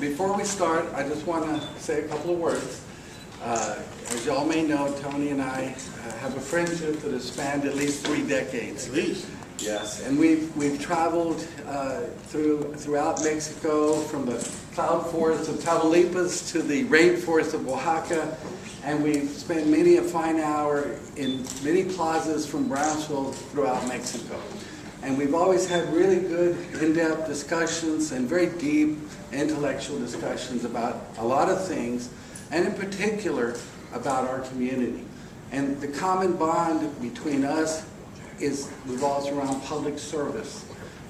before we start, I just want to say a couple of words. As y'all may know, Tony and I have a friendship that has spanned at least 3 decades. At least. Yes, and we've traveled throughout Mexico, from the cloud forests of Tamaulipas to the rainforest of Oaxaca, and we've spent many a fine hour in many plazas from Brownsville throughout Mexico. And we've always had really good in-depth discussions and very deep intellectual discussions about a lot of things, and in particular about our community. And the common bond between us revolves around public service.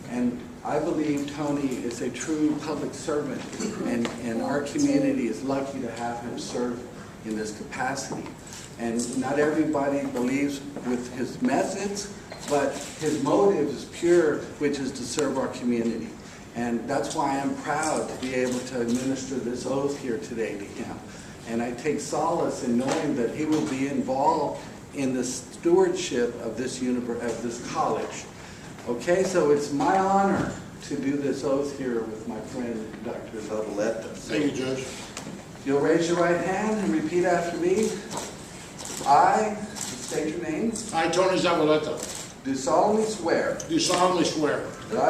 And I believe Tony is a true public servant, and our community is lucky to have him serve in this capacity. And not everybody believes with his methods, but his motive is pure, which is to serve our community. And that's why I'm proud to be able to administer this oath here today to him. And I take solace in knowing that he will be involved in the stewardship of this college. Okay, so it's my honor to do this oath here with my friend, Dr. Zavaleta. Thank you, Judge. You'll raise your right hand and repeat after me. I, state your name. I, Tony Zavaleta, Do solemnly swear do solemnly swear that I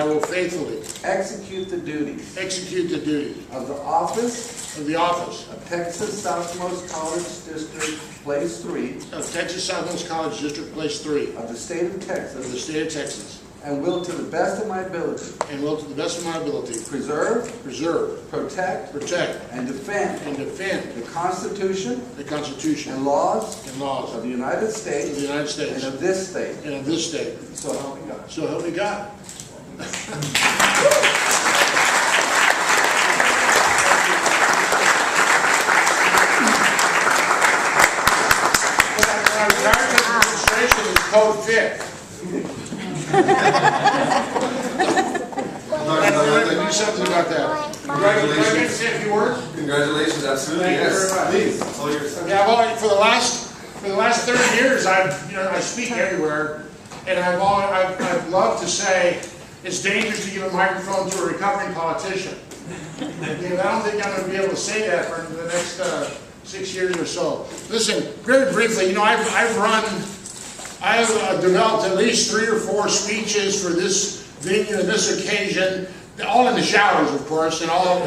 will faithfully execute the duties of the office of the office of Texas Southmost College District, Place 3 of Texas Southmost College District, Place 3 of the state of of the Texas, state of Texas, and will to the best of my ability and will to the best of my ability preserve, protect, protect, and defend the Constitution the Constitution and laws and laws of the United of States the United States and of this state. and of this state. So help me God. So help me God. My retirement administration is code fit. Do something about that. Congratulations. Say a few words. Congratulations, absolutely. Thank you Yes, very much. please. All yours. Okay, I've always, for the last 30 years, I speak everywhere, and I've loved to say it's dangerous to give a microphone to a recovering politician. And I don't think I'm going to be able to say that for the next 6 years or so. Listen, very briefly, I've developed at least 3 or 4 speeches for this venue and this occasion, all in the showers, of course, and all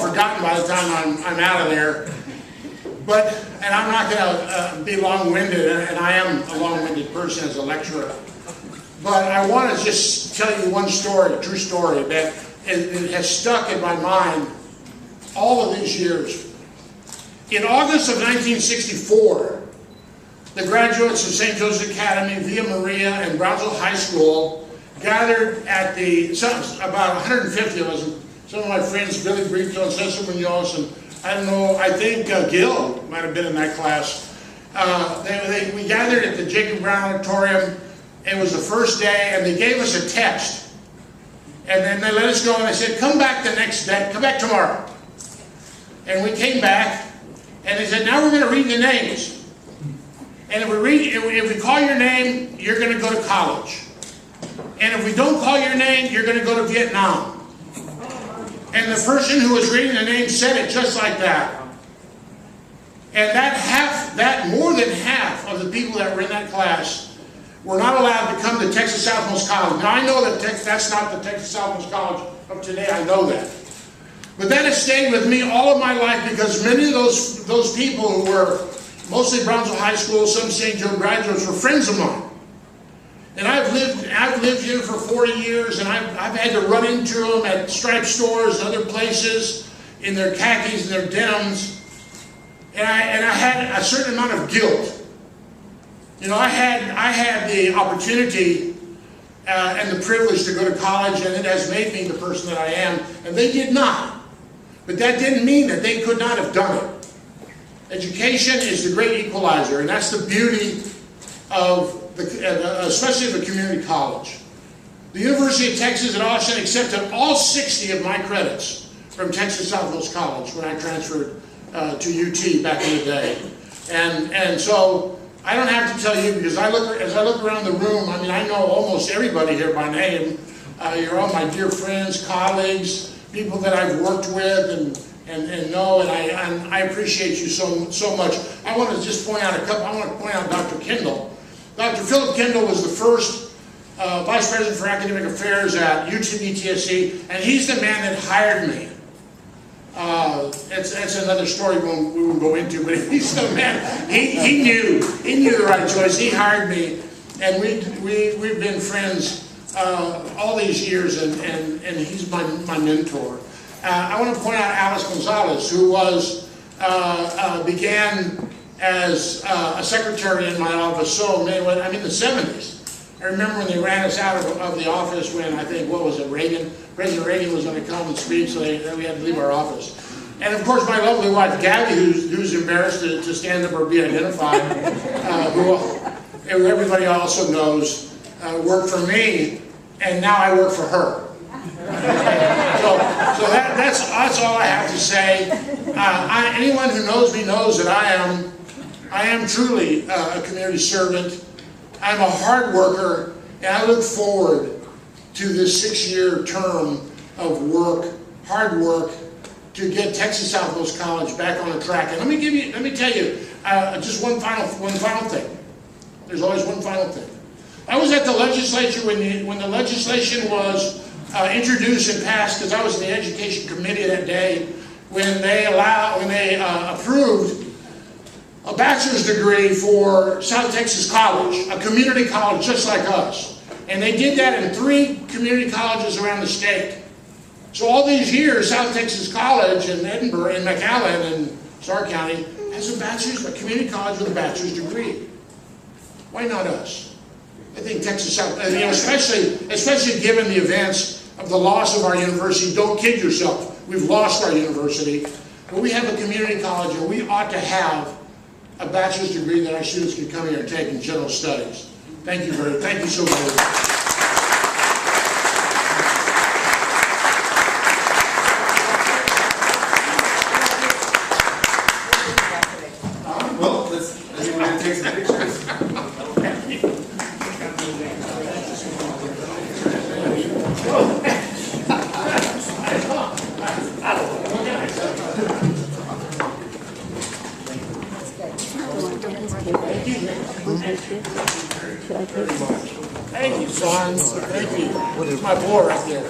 forgotten by the time I'm out of there. And I'm not going to be long-winded, and I am a long-winded person as a lecturer. But I want to just tell you one story, a true story, that it has stuck in my mind all of these years. In August of 1964, the graduates of St. Joseph's Academy, Villa Maria, and Brownsville High School gathered at about 150 of us, some of my friends, Billy Brito and Cesar Munoz, and I think Gil might have been in that class. We gathered at the Jacob Brown Auditorium. It was the first day, and they gave us a test. And then they let us go, and they said, come back the next day, come back tomorrow. And we came back, and they said, now we're going to read the names. And if we call your name, you're going to go to college. And if we don't call your name, you're going to go to Vietnam. And the person who was reading the name said it just like that. And more than half of the people that were in that class were not allowed to come to Texas Southmost College. Now I know that that's not the Texas Southmost College of today, I know that. But that has stayed with me all of my life, because many of those people who were mostly Brownsville High School, some St. Joe graduates, were friends of mine. And I've lived here for 40 years, and I've had to run into them at stripe stores and other places in their khakis and their denims. And I had a certain amount of guilt. I had the opportunity and the privilege to go to college, and it has made me the person that I am, and they did not. But that didn't mean that they could not have done it. Education is the great equalizer, and that's the beauty of especially of a community college. The University of Texas at Austin accepted all 60 of my credits from Texas Southmost College when I transferred to UT back in the day. And so I don't have to tell you, because as I look around the room, I know almost everybody here by name. You're all my dear friends, colleagues, people that I've worked with and know, and I appreciate you so much. I want to just point out I want to point out Dr. Kendall. Dr. Philip Kendall was the first Vice President for Academic Affairs at UTSC, and he's the man that hired me. That's another story we won't go into, but he's the man. He knew the right choice. He hired me, and we've been friends all these years, and he's my mentor. I want to point out Alice Gonzalez, who began as a secretary in my office. So I'm in the 70s. I remember when they ran us out of the office when I think, what was it, President Reagan was going to come and speak, so we had to leave our office. And of course, my lovely wife, Gabby, who's embarrassed to stand up or be identified, who everybody also knows, worked for me, and now I work for her. So that's all I have to say. Anyone who knows me knows that I am truly a community servant. I'm a hard worker, and I look forward to this 6-year term of work, hard work, to get Texas Southwest College back on the track. And let me tell you, just one final thing. There's always one final thing. I was at the legislature when the legislation was introduced and passed, because I was in the education committee that day, when they approved a bachelor's degree for South Texas College, a community college just like us. And they did that in 3 community colleges around the state. So all these years, South Texas College in Edinburgh, in McAllen, and Starr County, has a community college with a bachelor's degree. Why not us? I think Texas South, especially given the events of the loss of our university. Don't kid yourself. We've lost our university. But we have a community college, and we ought to have a bachelor's degree that our students can come here and take in general studies. Thank you so very much. Well, I think we're going to take some pictures. Thank you, son. Thank you. It's my boy right there.